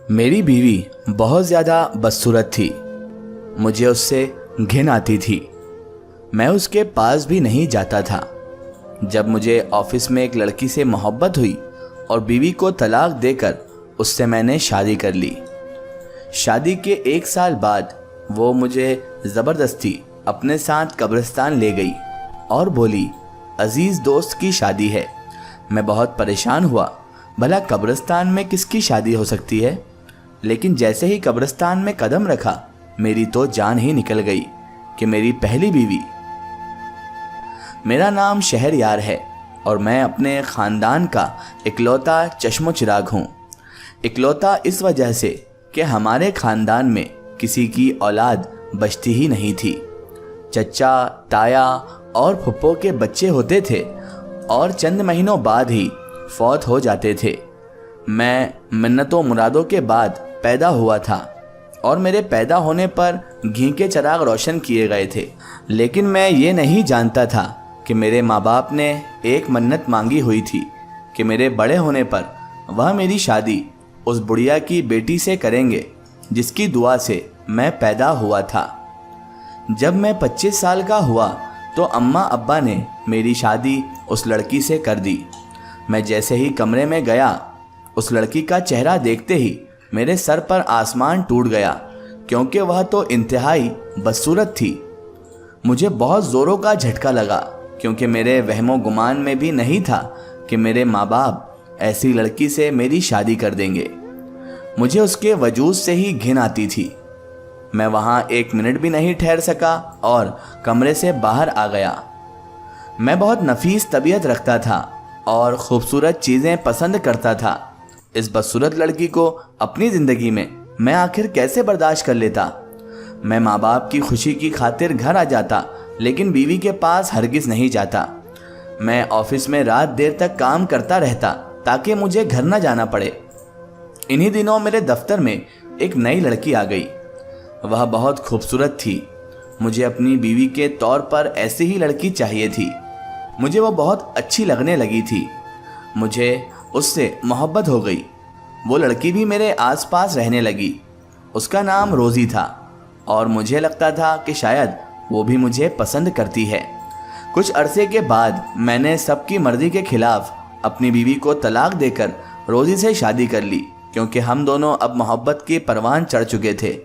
میری بیوی بہت زیادہ بدصورت تھی۔ مجھے اس سے گھن آتی تھی۔ میں اس کے پاس بھی نہیں جاتا تھا۔ جب مجھے آفس میں ایک لڑکی سے محبت ہوئی اور بیوی کو طلاق دے کر اس سے میں نے شادی کر لی۔ شادی کے 1 سال بعد وہ مجھے زبردستی اپنے ساتھ قبرستان لے گئی اور بولی، عزیز دوست کی شادی ہے۔ میں بہت پریشان ہوا، بھلا قبرستان میں کس کی شادی ہو سکتی ہے؟ لیکن جیسے ہی قبرستان میں قدم رکھا، میری تو جان ہی نکل گئی کہ میری پہلی بیوی۔ میرا نام شہریار ہے اور میں اپنے خاندان کا اکلوتا چشم و چراغ ہوں۔ اکلوتا اس وجہ سے کہ ہمارے خاندان میں کسی کی اولاد بچتی ہی نہیں تھی۔ چچا، تایا اور پھپھو کے بچے ہوتے تھے اور چند مہینوں بعد ہی فوت ہو جاتے تھے۔ میں منتوں مرادوں کے بعد پیدا ہوا تھا اور میرے پیدا ہونے پر گھی کے چراغ روشن کیے گئے تھے، لیکن میں یہ نہیں جانتا تھا کہ میرے ماں باپ نے ایک منت مانگی ہوئی تھی کہ میرے بڑے ہونے پر وہ میری شادی اس بڑھیا کی بیٹی سے کریں گے جس کی دعا سے میں پیدا ہوا تھا۔ جب میں 25 سال کا ہوا تو اماں ابا نے میری شادی اس لڑکی سے کر دی۔ میں جیسے ہی کمرے میں گیا، اس لڑکی کا چہرہ دیکھتے ہی میرے سر پر آسمان ٹوٹ گیا، کیونکہ وہ تو انتہائی بدصورت تھی۔ مجھے بہت زوروں کا جھٹکا لگا، کیونکہ میرے وہم و گمان میں بھی نہیں تھا کہ میرے ماں باپ ایسی لڑکی سے میری شادی کر دیں گے۔ مجھے اس کے وجود سے ہی گھن آتی تھی۔ میں وہاں 1 منٹ بھی نہیں ٹھہر سکا اور کمرے سے باہر آ گیا۔ میں بہت نفیس طبیعت رکھتا تھا اور خوبصورت چیزیں پسند کرتا تھا۔ اس بدصورت لڑکی کو اپنی زندگی میں آخر کیسے برداشت کر لیتا؟ میں ماں باپ کی خوشی کی خاطر گھر آ جاتا، لیکن بیوی کے پاس ہرگز نہیں جاتا۔ میں آفس میں رات دیر تک کام کرتا رہتا تاکہ مجھے گھر نہ جانا پڑے۔ انہی دنوں میرے دفتر میں ایک نئی لڑکی آ گئی۔ وہ بہت خوبصورت تھی۔ مجھے اپنی بیوی کے طور پر ایسی ہی لڑکی چاہیے تھی۔ مجھے وہ بہت اچھی لگنے لگی تھی۔ مجھے اس سے محبت ہو گئی۔ وہ لڑکی بھی میرے آس پاس رہنے لگی۔ اس کا نام روزی تھا اور مجھے لگتا تھا کہ شاید وہ بھی مجھے پسند کرتی ہے۔ کچھ عرصے کے بعد میں نے سب کی مرضی کے خلاف اپنی بیوی کو طلاق دے کر روزی سے شادی کر لی، کیونکہ ہم دونوں اب محبت کی پروان چڑھ چکے تھے۔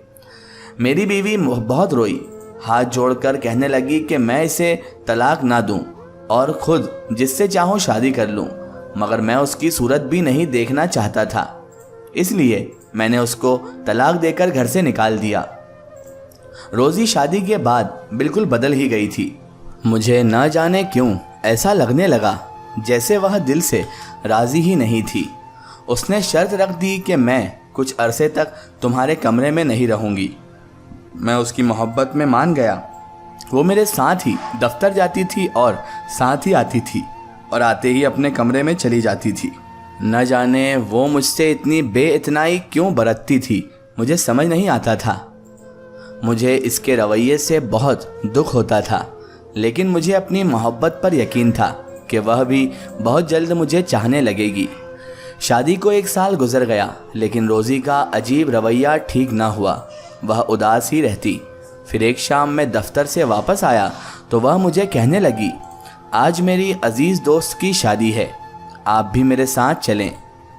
میری بیوی بہت روئی، ہاتھ جوڑ کر کہنے لگی کہ میں اسے طلاق نہ دوں اور خود جس سے چاہوں شادی کر لوں، مگر میں اس کی صورت بھی نہیں دیکھنا چاہتا تھا، اس لیے میں نے اس کو طلاق دے کر گھر سے نکال دیا۔ روزی شادی کے بعد بالکل بدل ہی گئی تھی۔ مجھے نہ جانے کیوں ایسا لگنے لگا جیسے وہ دل سے راضی ہی نہیں تھی۔ اس نے شرط رکھ دی کہ میں کچھ عرصے تک تمہارے کمرے میں نہیں رہوں گی۔ میں اس کی محبت میں مان گیا۔ وہ میرے ساتھ ہی دفتر جاتی تھی اور ساتھ ہی آتی تھی اور آتے ہی اپنے کمرے میں چلی جاتی تھی۔ نہ جانے وہ مجھ سے اتنی بے اتنائی کیوں برتتی تھی، مجھے سمجھ نہیں آتا تھا۔ مجھے اس کے رویے سے بہت دکھ ہوتا تھا، لیکن مجھے اپنی محبت پر یقین تھا کہ وہ بھی بہت جلد مجھے چاہنے لگے گی۔ شادی کو 1 سال گزر گیا، لیکن روزی کا عجیب رویہ ٹھیک نہ ہوا۔ وہ اداس ہی رہتی۔ پھر ایک شام میں دفتر سے واپس آیا تو وہ مجھے کہنے لگی، آج میری عزیز دوست کی شادی ہے، آپ بھی میرے ساتھ چلیں۔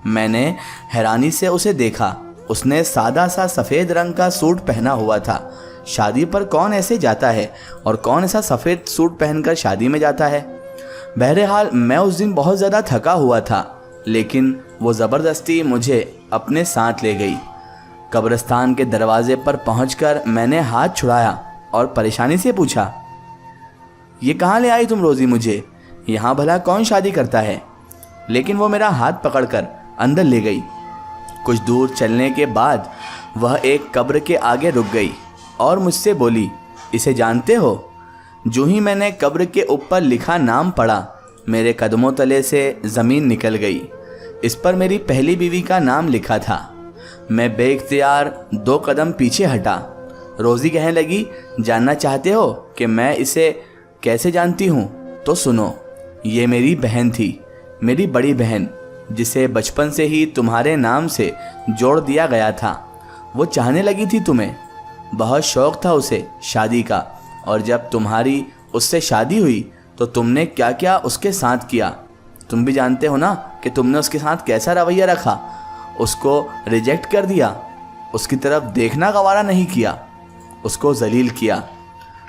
میں نے حیرانی سے اسے دیکھا۔ اس نے سادہ سا سفید رنگ کا سوٹ پہنا ہوا تھا۔ شادی پر کون ایسے جاتا ہے اور کون ایسا سفید سوٹ پہن کر شادی میں جاتا ہے؟ بہرحال میں اس دن بہت زیادہ تھکا ہوا تھا، لیکن وہ زبردستی مجھے اپنے ساتھ لے گئی۔ قبرستان کے دروازے پر پہنچ کر میں نے ہاتھ چھڑایا اور پریشانی سے پوچھا، یہ کہاں لے آئی تم روزی مجھے؟ یہاں بھلا کون شادی کرتا ہے؟ لیکن وہ میرا ہاتھ پکڑ کر اندر لے گئی۔ کچھ دور چلنے کے بعد وہ ایک قبر کے آگے رک گئی اور مجھ سے بولی، اسے جانتے ہو؟ جو ہی میں نے قبر کے اوپر لکھا نام پڑھا، میرے قدموں تلے سے زمین نکل گئی۔ اس پر میری پہلی بیوی کا نام لکھا تھا۔ میں بے اختیار 2 قدم پیچھے ہٹا۔ روزی کہنے لگی، جاننا چاہتے ہو کہ میں اسے کیسے جانتی ہوں؟ تو سنو، یہ میری بہن تھی، میری بڑی بہن، جسے بچپن سے ہی تمہارے نام سے جوڑ دیا گیا تھا، وہ چاہنے لگی تھی تمہیں، بہت شوق تھا اسے شادی کا، اور جب تمہاری اس سے شادی ہوئی تو تم نے کیا کیا اس کے ساتھ کیا؟ تم بھی جانتے ہو نا کہ تم نے اس کے ساتھ کیسا رویہ رکھا، اس کو ریجیکٹ کر دیا، اس کی طرف دیکھنا گوارا نہیں کیا، اس کو ذلیل کیا۔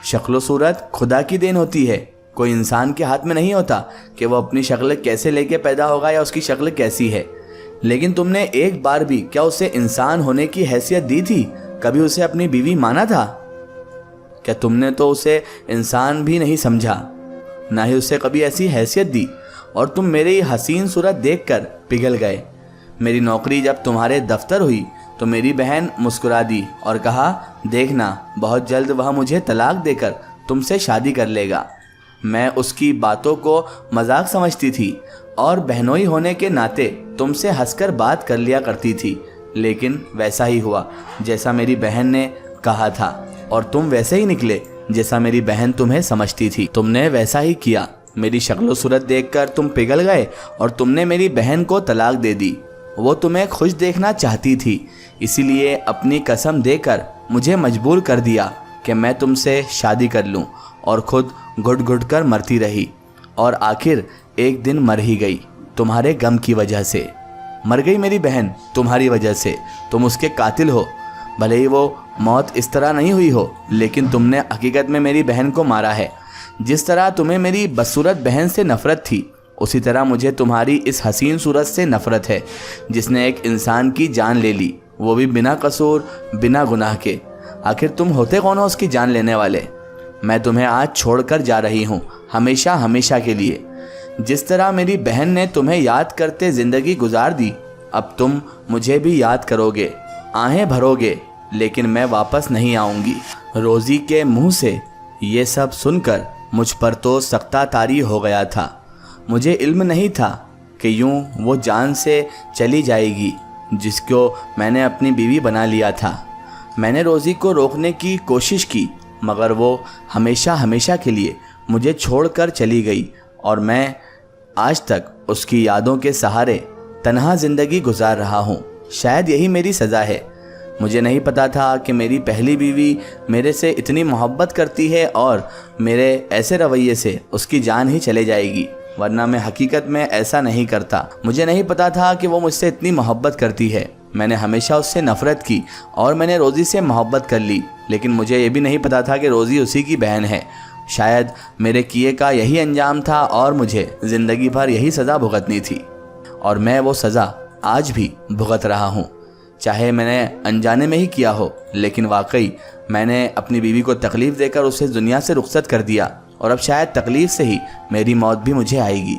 شکل و صورت خدا کی دین ہوتی ہے، کوئی انسان کے ہاتھ میں نہیں ہوتا کہ وہ اپنی شکل کیسے لے کے پیدا ہوگا یا اس کی شکل کیسی ہے۔ لیکن تم نے ایک بار بھی کیا اسے انسان ہونے کی حیثیت دی تھی؟ کبھی اسے اپنی بیوی مانا تھا؟ کیا تم نے تو اسے انسان بھی نہیں سمجھا، نہ ہی اسے کبھی ایسی حیثیت دی، اور تم میری حسین صورت دیکھ کر پگھل گئے۔ میری نوکری جب تمہارے دفتر ہوئی تو میری بہن مسکرا دی اور کہا، دیکھنا بہت جلد وہ مجھے طلاق دے کر تم سے شادی کر لے گا۔ میں اس کی باتوں کو مذاق سمجھتی تھی اور بہنوئی ہونے کے ناطے تم سے ہنس کر بات کر لیا کرتی تھی، لیکن ویسا ہی ہوا جیسا میری بہن نے کہا تھا، اور تم ویسے ہی نکلے جیسا میری بہن تمہیں سمجھتی تھی۔ تم نے ویسا ہی کیا، میری شکل و صورت دیکھ کر تم پگھل گئے اور تم نے میری بہن کو طلاق دے دی۔ وہ تمہیں خوش دیکھنا چاہتی تھی، اسی لیے اپنی قسم دے کر مجھے مجبور کر دیا کہ میں تم سے شادی کر لوں، اور خود گھٹ گھٹ کر مرتی رہی، اور آخر ایک دن مر ہی گئی تمہارے غم کی وجہ سے۔ مر گئی میری بہن تمہاری وجہ سے، تم اس کے قاتل ہو۔ بھلے ہی وہ موت اس طرح نہیں ہوئی ہو، لیکن تم نے حقیقت میں میری بہن کو مارا ہے۔ جس طرح تمہیں میری بدصورت بہن سے نفرت تھی، اسی طرح مجھے تمہاری اس حسین صورت سے نفرت ہے، جس نے ایک انسان کی جان لے لی، وہ بھی بنا قصور، بنا گناہ کے۔ آخر تم ہوتے کون ہو اس کی جان لینے والے؟ میں تمہیں آج چھوڑ کر جا رہی ہوں، ہمیشہ ہمیشہ کے لیے۔ جس طرح میری بہن نے تمہیں یاد کرتے زندگی گزار دی، اب تم مجھے بھی یاد کرو گے، آہیں بھرو گے، لیکن میں واپس نہیں آؤں گی۔ روزی کے منہ سے یہ سب سن کر مجھ پر تو سختہ طاری ہو گیا تھا۔ مجھے علم نہیں تھا کہ یوں وہ جان سے چلی جائے گی جس کو میں نے اپنی بیوی بنا لیا تھا۔ میں نے روزی کو روکنے کی کوشش کی، مگر وہ ہمیشہ ہمیشہ کے لیے مجھے چھوڑ کر چلی گئی، اور میں آج تک اس کی یادوں کے سہارے تنہا زندگی گزار رہا ہوں۔ شاید یہی میری سزا ہے۔ مجھے نہیں پتا تھا کہ میری پہلی بیوی میرے سے اتنی محبت کرتی ہے اور میرے ایسے رویے سے اس کی جان ہی چلے جائے گی، ورنہ میں حقیقت میں ایسا نہیں کرتا۔ مجھے نہیں پتا تھا کہ وہ مجھ سے اتنی محبت کرتی ہے۔ میں نے ہمیشہ اس سے نفرت کی اور میں نے روزی سے محبت کر لی، لیکن مجھے یہ بھی نہیں پتا تھا کہ روزی اسی کی بہن ہے۔ شاید میرے کیے کا یہی انجام تھا اور مجھے زندگی بھر یہی سزا بھگتنی تھی، اور میں وہ سزا آج بھی بھگت رہا ہوں، چاہے میں نے انجانے میں ہی کیا ہو، لیکن واقعی میں نے اپنی بیوی کو تکلیف دے کر اسے دنیا سے رخصت کر دیا، اور اب شاید تکلیف سے ہی میری موت بھی مجھے آئے گی۔